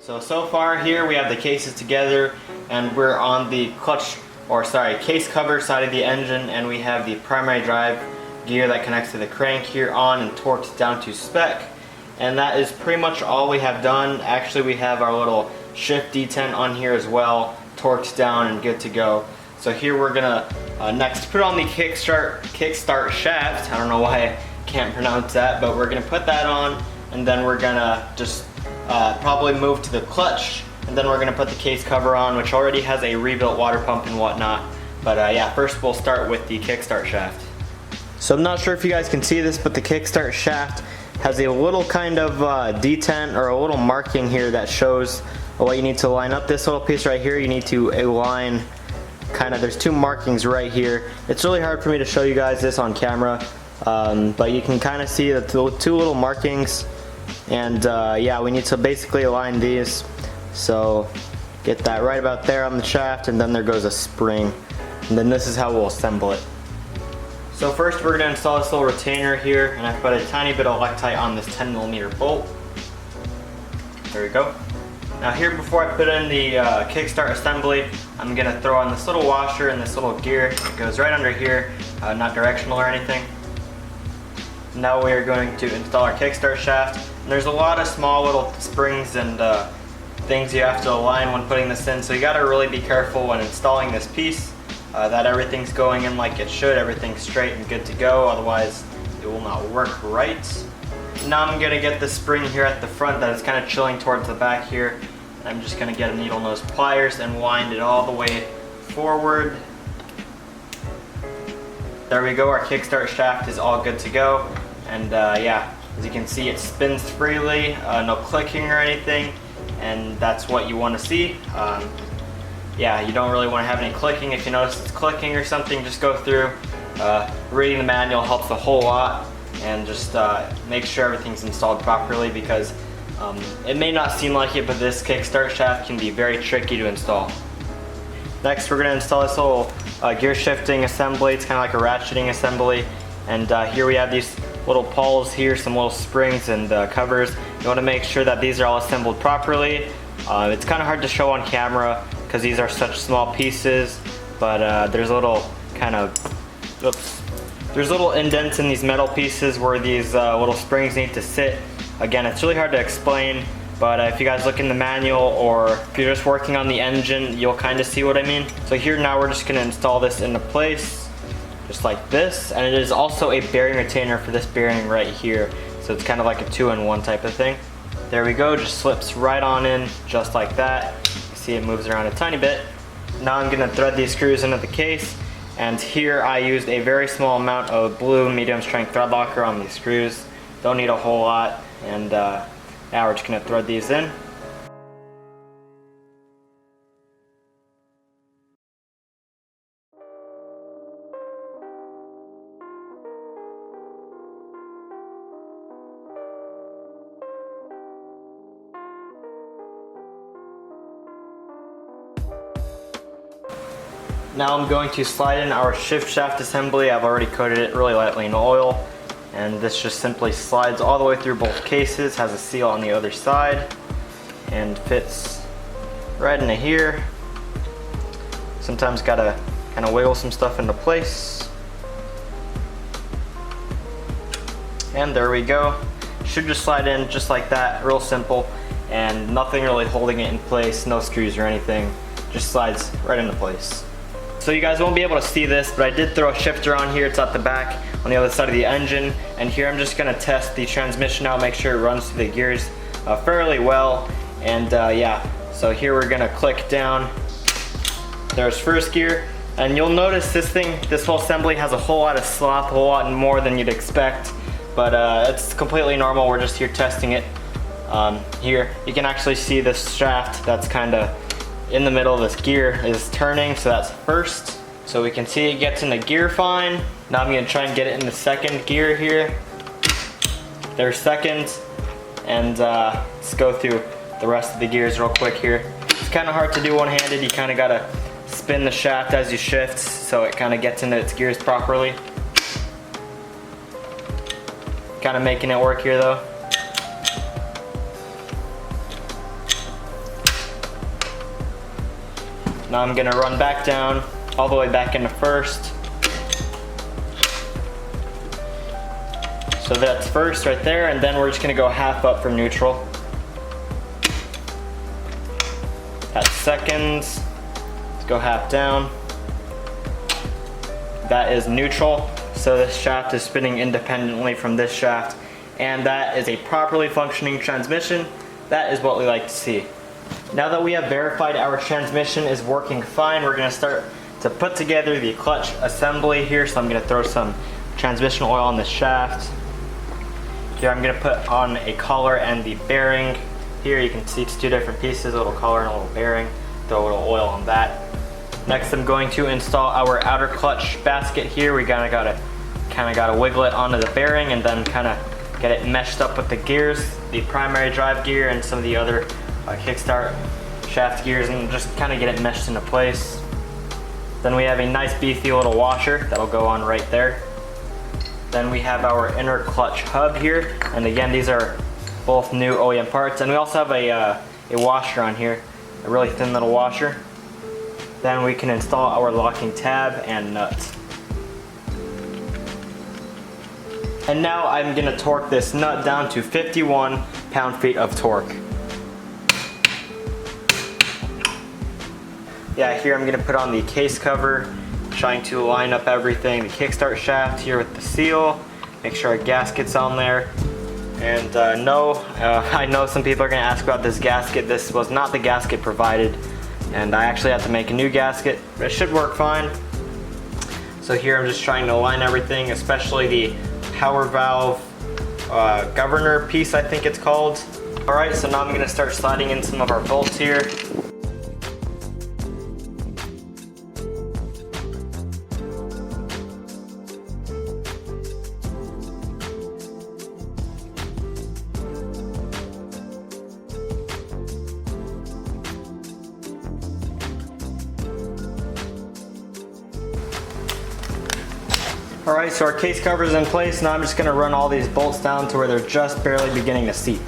So far here we have the cases together, and we're on the case cover side of the engine, and we have the primary drive gear that connects to the crank here on and torqued down to spec. And that is pretty much all we have done. Actually, we have our little shift detent on here as well, torqued down and good to go. So here we're gonna next put on the kickstart shaft. I don't know why I can't pronounce that, but we're gonna put that on, and then we're gonna just probably move to the clutch, and then we're gonna put the case cover on, which already has a rebuilt water pump and whatnot. But yeah, first we'll start with the kickstart shaft. So I'm not sure if you guys can see this, but the kickstart shaft has a little kind of detent or a little marking here that shows what you need to line up. This little piece right here, you need to align there's two markings right here. It's really hard for me to show you guys this on camera, but you can kind of see the two little markings. And yeah, we need to basically align these. So get that right about there on the shaft, and then there goes a spring. And then this is how we'll assemble it. So first we're going to install this little retainer here, and I've put a tiny bit of Loctite on this 10mm bolt. There we go. Now here, before I put in the kickstart assembly, I'm going to throw on this little washer and this little gear. It goes right under here, not directional or anything. Now we are going to install our kickstart shaft. And there's a lot of small little springs and things you have to align when putting this in, so you got to really be careful when installing this piece that everything's going in like it should, everything's straight and good to go, otherwise it will not work right. Now I'm going to get the spring here at the front that is kind of chilling towards the back here. I'm just going to get a needle nose pliers and wind it all the way forward. There we go, our kickstart shaft is all good to go. And yeah, as you can see, it spins freely, no clicking or anything, and that's what you want to see. Yeah, you don't really want to have any clicking. If you notice it's clicking or something, just go through. Reading the manual helps a whole lot, and just make sure everything's installed properly, because it may not seem like it, but this kickstart shaft can be very tricky to install. Next, we're going to install this little gear shifting assembly. It's kind of like a ratcheting assembly, and here we have these little pawls here, some little springs and covers. You want to make sure that these are all assembled properly. It's kind of hard to show on camera because these are such small pieces, but there's little there's little indents in these metal pieces where these little springs need to sit. Again, it's really hard to explain, but if you guys look in the manual, or if you're just working on the engine, you'll kind of see what I mean. So here now we're just going to install this into place, just like this, and it is also a bearing retainer for this bearing right here. So it's kind of like a 2-in-1 type of thing. There we go, just slips right on in, just like that. You see it moves around a tiny bit. Now I'm going to thread these screws into the case, and here I used a very small amount of blue medium strength thread locker on these screws. Don't need a whole lot, and now we're just going to thread these in. Now I'm going to slide in our shift shaft assembly. I've already coated it really lightly in oil, and this just simply slides all the way through both cases, has a seal on the other side, and fits right into here. Sometimes gotta kind of wiggle some stuff into place. And there we go. Should just slide in just like that, real simple, and nothing really holding it in place, no screws or anything, just slides right into place. So you guys won't be able to see this, but I did throw a shifter on here. It's at the back on the other side of the engine, and here I'm just gonna test the transmission out, make sure it runs through the gears fairly well. And yeah, so here we're gonna click down. There's first gear, and you'll notice this whole assembly has a whole lot of slop, a whole lot more than you'd expect, but it's completely normal. We're just here testing it. Here you can actually see this shaft that's kind of in the middle of this gear is turning, so that's first. So we can see it gets into gear fine. Now I'm gonna try and get it in the second gear here. There's second, and let's go through the rest of the gears real quick here. It's kind of hard to do one-handed. You kind of gotta spin the shaft as you shift so it kind of gets into its gears properly. Kind of making it work here though. Now I'm gonna run back down, all the way back into first. So that's first right there, and then we're just gonna go half up from neutral. That's seconds. Let's go half down. That is neutral. So this shaft is spinning independently from this shaft, and that is a properly functioning transmission. That is what we like to see. Now that we have verified our transmission is working fine, we're gonna start to put together the clutch assembly here. So I'm gonna throw some transmission oil on the shaft. Here I'm gonna put on a collar and the bearing. Here you can see it's two different pieces, a little collar and a little bearing. Throw a little oil on that. Next I'm going to install our outer clutch basket here. We kinda gotta wiggle it onto the bearing and then kinda get it meshed up with the gears, the primary drive gear and some of the other kickstart shaft gears, and just kinda get it meshed into place. Then we have a nice beefy little washer that'll go on right there. Then we have our inner clutch hub here, and again these are both new OEM parts, and we also have a washer on here, a really thin little washer. Then we can install our locking tab and nuts. And now I'm gonna torque this nut down to 51 pound-feet of torque. Yeah, here I'm gonna put on the case cover, trying to line up everything, the kickstart shaft here with the seal, make sure our gasket's on there. And I know some people are gonna ask about this gasket. This was not the gasket provided, and I actually had to make a new gasket, but it should work fine. So here I'm just trying to line everything, especially the power valve governor piece, I think it's called. All right, so now I'm gonna start sliding in some of our bolts here. Alright, so our case cover is in place. Now I'm just going to run all these bolts down to where they're just barely beginning to seat.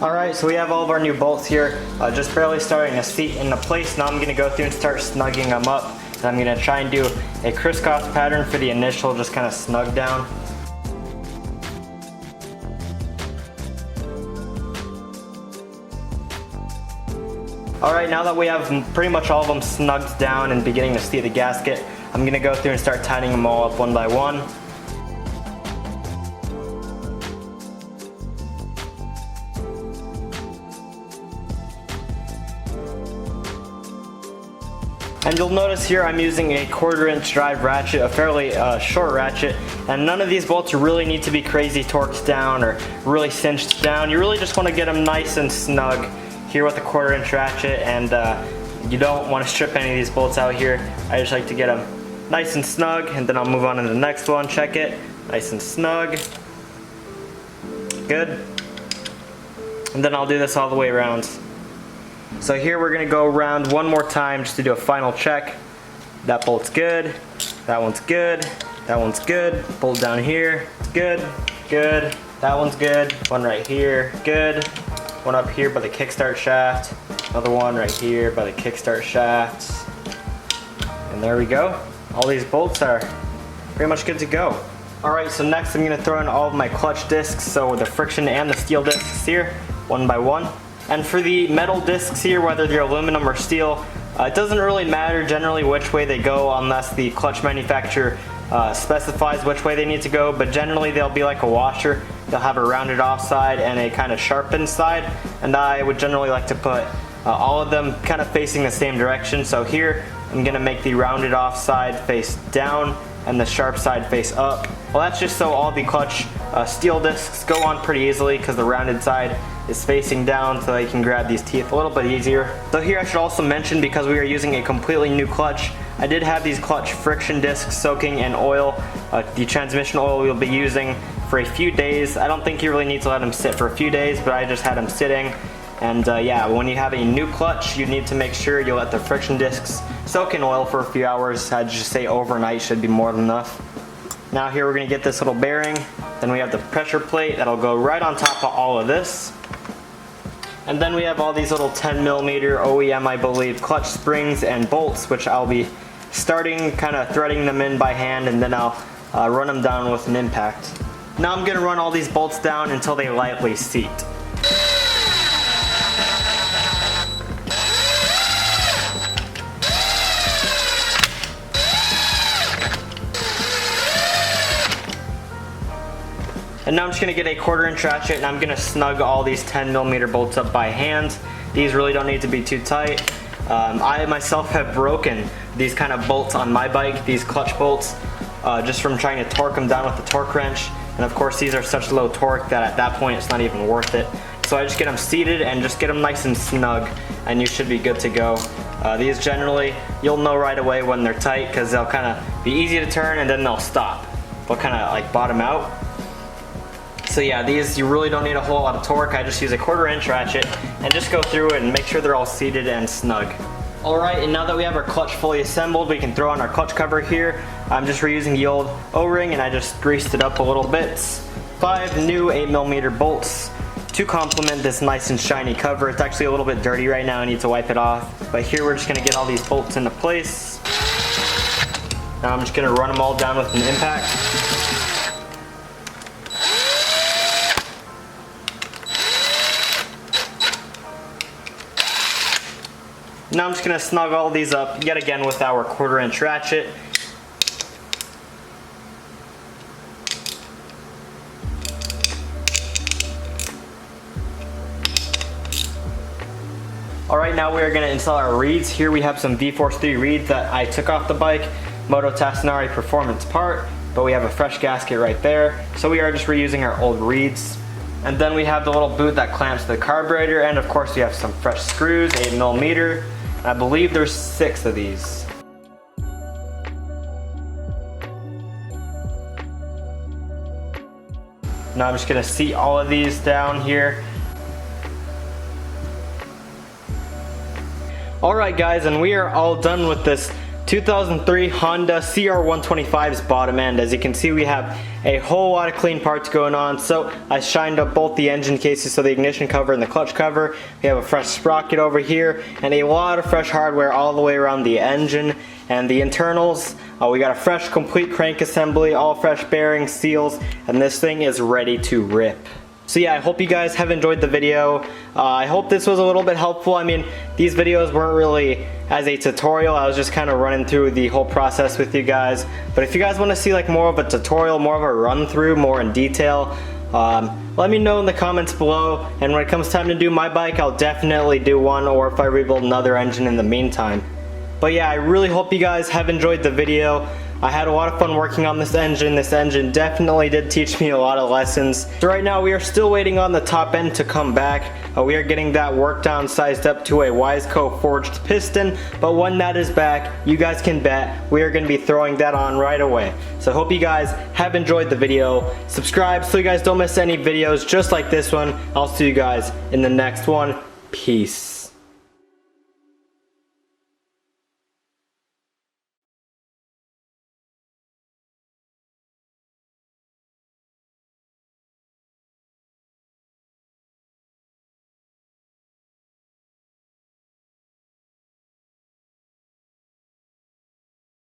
Alright, so we have all of our new bolts here, just barely starting to seat into place. Now I'm going to go through and start snugging them up. And I'm going to try and do a crisscross pattern for the initial, just kind of snug down. Alright, now that we have pretty much all of them snugged down and beginning to seat the gasket, I'm going to go through and start tightening them all up one by one. And you'll notice here I'm using a 1/4 inch drive ratchet, a fairly short ratchet, and none of these bolts really need to be crazy torqued down or really cinched down. You really just want to get them nice and snug here with a 1/4 inch ratchet, and you don't want to strip any of these bolts out here. I just like to get them nice and snug, and then I'll move on to the next one. Check it, nice and snug, good. And then I'll do this all the way around. So here we're gonna go around one more time just to do a final check. That bolt's good, that one's good, that one's good. Bolt down here, good, good. That one's good, one right here, good. One up here by the kickstart shaft, another one right here by the kickstart shafts. And there we go. All these bolts are pretty much good to go. Alright, so next I'm gonna throw in all of my clutch discs, so the friction and the steel discs here, one by one. And for the metal discs here, whether they're aluminum or steel, it doesn't really matter generally which way they go unless the clutch manufacturer specifies which way they need to go, but generally they'll be like a washer. They'll have a rounded off side and a kind of sharpened side, and I would generally like to put all of them kind of facing the same direction. So here I'm gonna make the rounded off side face down and the sharp side face up. Well, that's just so all the clutch steel discs go on pretty easily because the rounded side is facing down, so they can grab these teeth a little bit easier. So here I should also mention, because we are using a completely new clutch, I did have these clutch friction discs soaking in oil. The transmission oil we'll be using for a few days. I don't think you really need to let them sit for a few days, but I just had them sitting. And yeah, when you have a new clutch, you need to make sure you let the friction discs soak in oil for a few hours. I'd just say overnight should be more than enough. Now here we're gonna get this little bearing. Then we have the pressure plate that'll go right on top of all of this. And then we have all these little 10mm OEM, I believe, clutch springs and bolts, which I'll be starting kind of threading them in by hand, and then I'll run them down with an impact. Now I'm gonna run all these bolts down until they lightly seat. And now I'm just gonna get a 1/4" ratchet and I'm gonna snug all these 10mm bolts up by hand. These really don't need to be too tight. I myself have broken these kind of bolts on my bike, these clutch bolts, just from trying to torque them down with the torque wrench. And of course these are such low torque that at that point it's not even worth it. So I just get them seated and just get them nice and snug, and you should be good to go. These generally, you'll know right away when they're tight because they'll kind of be easy to turn and then they'll stop. They'll kind of like bottom out. So yeah, these you really don't need a whole lot of torque. I just use a 1/4" ratchet and just go through it and make sure they're all seated and snug. Alright, and now that we have our clutch fully assembled, we can throw on our clutch cover here. I'm just reusing the old O-ring and I just greased it up a little bit. 5 new 8mm bolts to complement this nice and shiny cover. It's actually a little bit dirty right now, I need to wipe it off. But here we're just gonna get all these bolts into place. Now I'm just gonna run them all down with an impact. Now I'm just going to snug all these up yet again with our 1/4" ratchet. Alright, now we are going to install our reeds. Here we have some V-Force 3 reeds that I took off the bike, Moto Tassinari Performance part, but we have a fresh gasket right there. So we are just reusing our old reeds. And then we have the little boot that clamps the carburetor, and of course we have some fresh screws, 8mm. I believe there's 6 of these. Now I'm just gonna seat all of these down here. Alright guys, and we are all done with this 2003 Honda CR125's bottom end. As you can see, we have a whole lot of clean parts going on. So I shined up both the engine cases, so the ignition cover and the clutch cover. We have a fresh sprocket over here and a lot of fresh hardware all the way around the engine and the internals. We got a fresh complete crank assembly, all fresh bearings, seals, and this thing is ready to rip. So yeah, I hope you guys have enjoyed the video. I hope this was a little bit helpful. I mean, these videos weren't really as a tutorial. I was just kind of running through the whole process with you guys. But if you guys want to see like more of a tutorial, more of a run through, more in detail, let me know in the comments below. And when it comes time to do my bike, I'll definitely do one, or if I rebuild another engine in the meantime. But yeah, I really hope you guys have enjoyed the video. I had a lot of fun working on this engine. This engine definitely did teach me a lot of lessons. So right now we are still waiting on the top end to come back. We are getting that work down, sized up to a Wiseco forged piston. But when that is back, you guys can bet we are going to be throwing that on right away. So I hope you guys have enjoyed the video. Subscribe so you guys don't miss any videos just like this one. I'll see you guys in the next one. Peace.